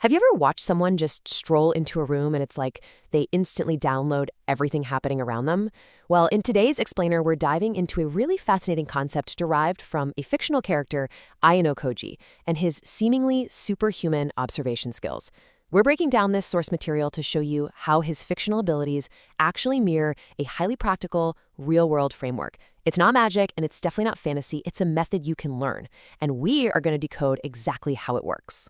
Have you ever watched someone just stroll into a room and it's like they instantly download everything happening around them? Well, in today's Explainer, we're diving into a really fascinating concept derived from a fictional character, Ayanokoji, and his seemingly superhuman observation skills. We're breaking down this source material to show you how his fictional abilities actually mirror a highly practical, real-world framework. It's not magic, and it's definitely not fantasy. It's a method you can learn, and we are going to decode exactly how it works.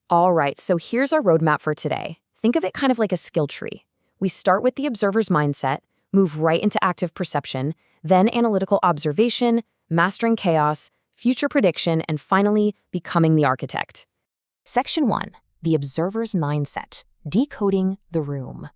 All right, so here's our roadmap for today. Think of it kind of like a skill tree. We start with the observer's mindset, move right into active perception, then analytical observation, mastering chaos, future prediction, and finally, becoming the architect. Section 1. The observer's mindset, decoding the room.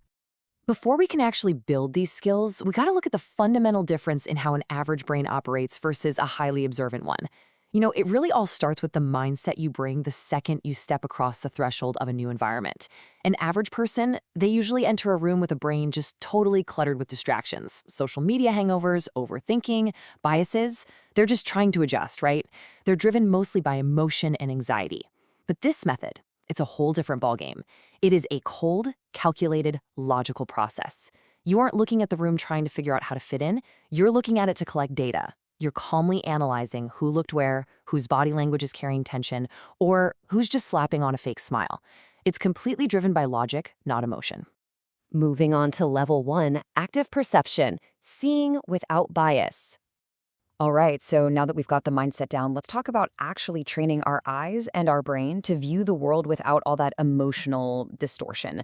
Before we can actually build these skills, we gotta look at the fundamental difference in how an average brain operates versus a highly observant one. It really all starts with the mindset you bring the second you step across the threshold of a new environment. An average person, they usually enter a room with a brain just totally cluttered with distractions, social media hangovers, overthinking, biases. They're just trying to adjust, right? They're driven mostly by emotion and anxiety. But this method, it's a whole different ballgame. It is a cold, calculated, logical process. You aren't looking at the room trying to figure out how to fit in. You're looking at it to collect data. You're calmly analyzing who looked where, whose body language is carrying tension, or who's just slapping on a fake smile. It's completely driven by logic, not emotion. Moving on to level 1, active perception, seeing without bias. All right, so now that we've got the mindset down, let's talk about actually training our eyes and our brain to view the world without all that emotional distortion.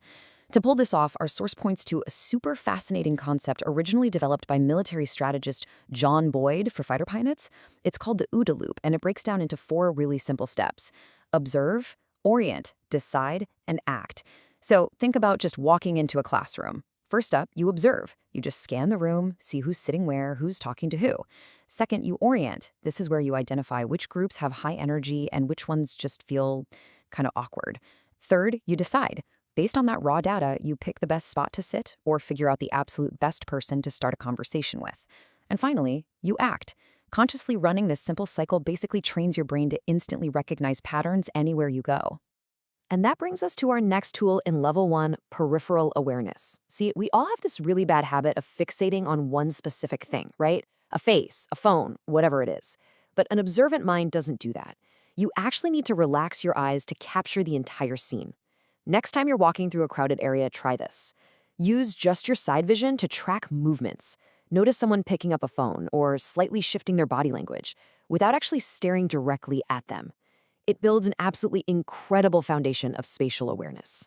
To pull this off, our source points to a super fascinating concept originally developed by military strategist John Boyd for fighter pilots. It's called the OODA loop, and it breaks down into 4 really simple steps: observe, orient, decide, and act. So think about just walking into a classroom. First up, you observe. You just scan the room, see who's sitting where, who's talking to who. Second, you orient. This is where you identify which groups have high energy and which ones just feel kind of awkward. Third, you decide. Based on that raw data, you pick the best spot to sit or figure out the absolute best person to start a conversation with. And finally, you act. Consciously running this simple cycle basically trains your brain to instantly recognize patterns anywhere you go. And that brings us to our next tool in level 1, peripheral awareness. See, we all have this really bad habit of fixating on one specific thing, right? A face, a phone, whatever it is. But an observant mind doesn't do that. You actually need to relax your eyes to capture the entire scene. Next time you're walking through a crowded area, try this. Use just your side vision to track movements. Notice someone picking up a phone or slightly shifting their body language without actually staring directly at them. It builds an absolutely incredible foundation of spatial awareness.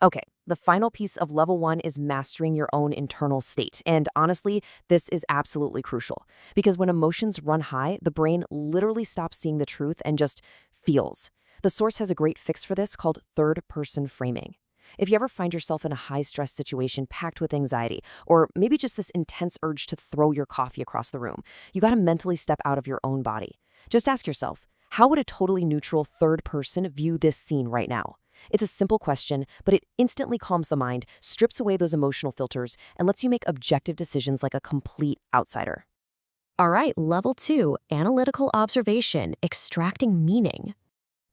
Okay, the final piece of level 1 is mastering your own internal state. And honestly, this is absolutely crucial because when emotions run high, the brain literally stops seeing the truth and just feels. The source has a great fix for this called third-person framing. If you ever find yourself in a high-stress situation packed with anxiety, or maybe just this intense urge to throw your coffee across the room, you gotta mentally step out of your own body. Just ask yourself, how would a totally neutral third person view this scene right now? It's a simple question, but it instantly calms the mind, strips away those emotional filters, and lets you make objective decisions like a complete outsider. All right, level 2, analytical observation, extracting meaning.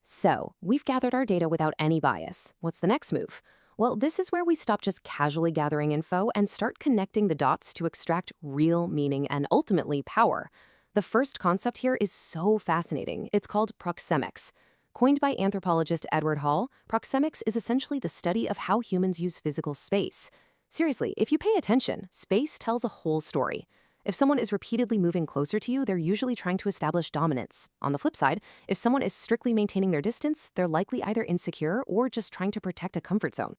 So, we've gathered our data without any bias. What's the next move? Well, this is where we stop just casually gathering info and start connecting the dots to extract real meaning and ultimately power. The first concept here is so fascinating. It's called proxemics. Coined by anthropologist Edward Hall, proxemics is essentially the study of how humans use physical space. Seriously, if you pay attention, space tells a whole story. If someone is repeatedly moving closer to you, they're usually trying to establish dominance. On the flip side, if someone is strictly maintaining their distance, they're likely either insecure or just trying to protect a comfort zone.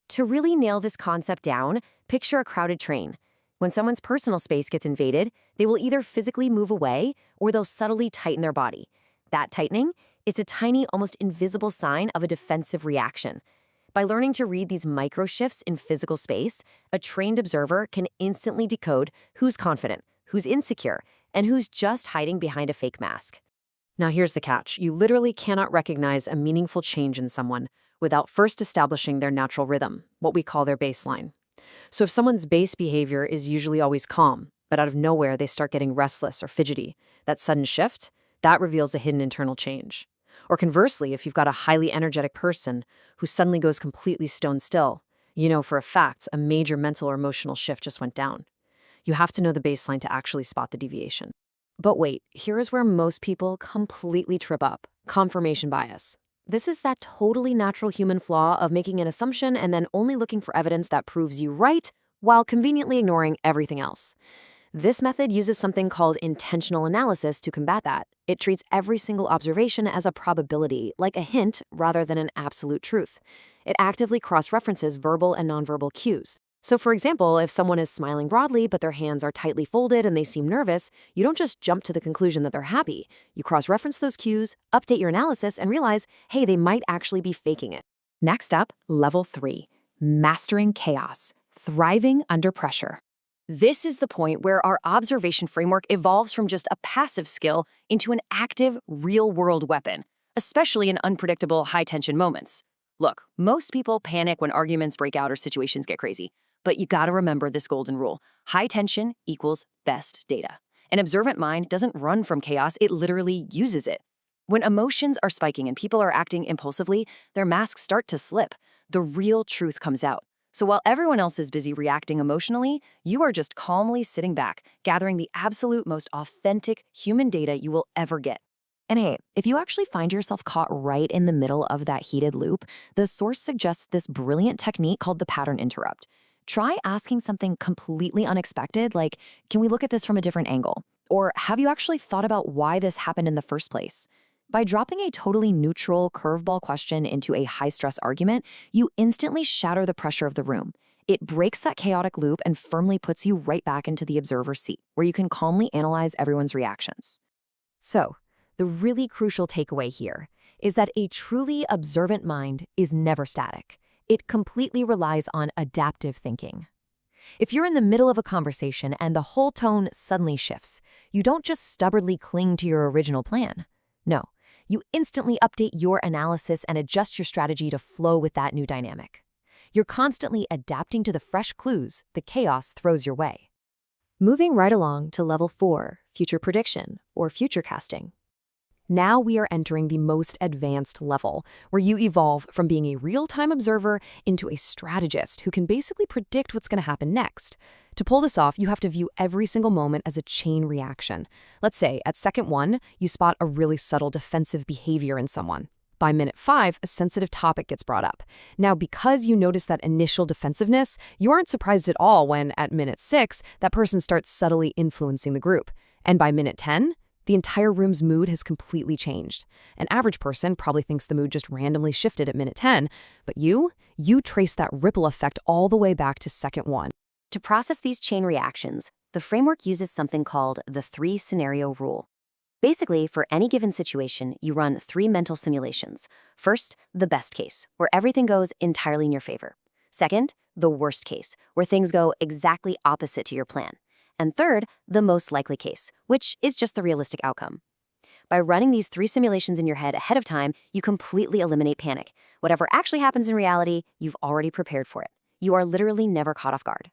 To really nail this concept down, picture a crowded train. When someone's personal space gets invaded, they will either physically move away or they'll subtly tighten their body. That tightening, it's a tiny, almost invisible sign of a defensive reaction. By learning to read these micro shifts in physical space, a trained observer can instantly decode who's confident, who's insecure, and who's just hiding behind a fake mask. Now here's the catch. You literally cannot recognize a meaningful change in someone without first establishing their natural rhythm, what we call their baseline. So if someone's base behavior is usually always calm, but out of nowhere they start getting restless or fidgety, that sudden shift, that reveals a hidden internal change. Or conversely, if you've got a highly energetic person who suddenly goes completely stone still, you know for a fact a major mental or emotional shift just went down. You have to know the baseline to actually spot the deviation. But wait, here is where most people completely trip up: confirmation bias. This is that totally natural human flaw of making an assumption and then only looking for evidence that proves you right while conveniently ignoring everything else. This method uses something called intentional analysis to combat that. It treats every single observation as a probability, like a hint rather than an absolute truth. It actively cross-references verbal and nonverbal cues. So for example, if someone is smiling broadly but their hands are tightly folded and they seem nervous, you don't just jump to the conclusion that they're happy. You cross-reference those cues, update your analysis, and realize, hey, they might actually be faking it. Next up, level 3, mastering chaos, thriving under pressure. This is the point where our observation framework evolves from just a passive skill into an active, real-world weapon, especially in unpredictable, high-tension moments. Look, most people panic when arguments break out or situations get crazy, but you gotta remember this golden rule: high tension equals best data. An observant mind doesn't run from chaos, it literally uses it. When emotions are spiking and people are acting impulsively, their masks start to slip. The real truth comes out. So while everyone else is busy reacting emotionally, you are just calmly sitting back, gathering the absolute most authentic human data you will ever get. And hey, if you actually find yourself caught right in the middle of that heated loop, the source suggests this brilliant technique called the pattern interrupt. Try asking something completely unexpected, like, can we look at this from a different angle? Or have you actually thought about why this happened in the first place? By dropping a totally neutral curveball question into a high-stress argument, you instantly shatter the pressure of the room. It breaks that chaotic loop and firmly puts you right back into the observer's seat, where you can calmly analyze everyone's reactions. So, the really crucial takeaway here is that a truly observant mind is never static. It completely relies on adaptive thinking. If you're in the middle of a conversation and the whole tone suddenly shifts, you don't just stubbornly cling to your original plan. No, you instantly update your analysis and adjust your strategy to flow with that new dynamic. You're constantly adapting to the fresh clues the chaos throws your way. Moving right along to level 4, future prediction or future casting. Now we are entering the most advanced level, where you evolve from being a real-time observer into a strategist who can basically predict what's going to happen next. To pull this off, you have to view every single moment as a chain reaction. Let's say, at second 1, you spot a really subtle defensive behavior in someone. By minute 5, a sensitive topic gets brought up. Now, because you notice that initial defensiveness, you aren't surprised at all when, at minute 6, that person starts subtly influencing the group. And by minute 10, the entire room's mood has completely changed. An average person probably thinks the mood just randomly shifted at minute 10, but you trace that ripple effect all the way back to second 1. To process these chain reactions, the framework uses something called the 3-scenario rule. Basically, for any given situation, you run 3 mental simulations. First, the best case, where everything goes entirely in your favor. Second, the worst case, where things go exactly opposite to your plan. And third, the most likely case, which is just the realistic outcome. By running these 3 simulations in your head ahead of time, you completely eliminate panic. Whatever actually happens in reality, you've already prepared for it. You are literally never caught off guard.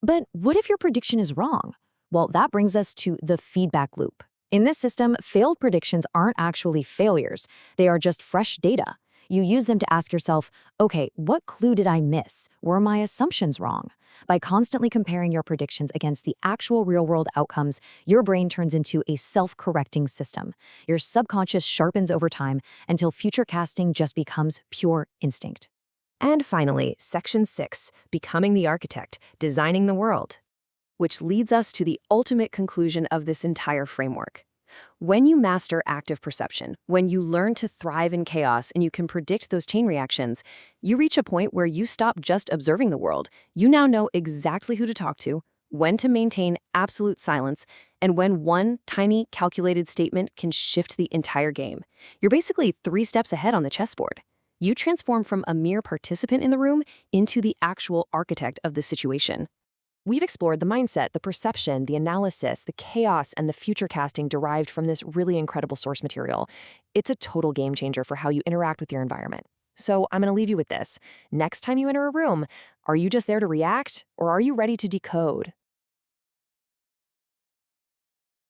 But what if your prediction is wrong? Well, that brings us to the feedback loop. In this system, failed predictions aren't actually failures. They are just fresh data. You use them to ask yourself, okay, what clue did I miss? Were my assumptions wrong? By constantly comparing your predictions against the actual real-world outcomes, your brain turns into a self-correcting system. Your subconscious sharpens over time until future casting just becomes pure instinct. And finally, Section 6, Becoming the Architect, Designing the World, which leads us to the ultimate conclusion of this entire framework. When you master active perception, when you learn to thrive in chaos and you can predict those chain reactions, you reach a point where you stop just observing the world. You now know exactly who to talk to, when to maintain absolute silence, and when one tiny calculated statement can shift the entire game. You're basically 3 steps ahead on the chessboard. You transform from a mere participant in the room into the actual architect of the situation. We've explored the mindset, the perception, the analysis, the chaos, and the future casting derived from this really incredible source material. It's a total game changer for how you interact with your environment. So I'm going to leave you with this. Next time you enter a room, are you just there to react, or are you ready to decode?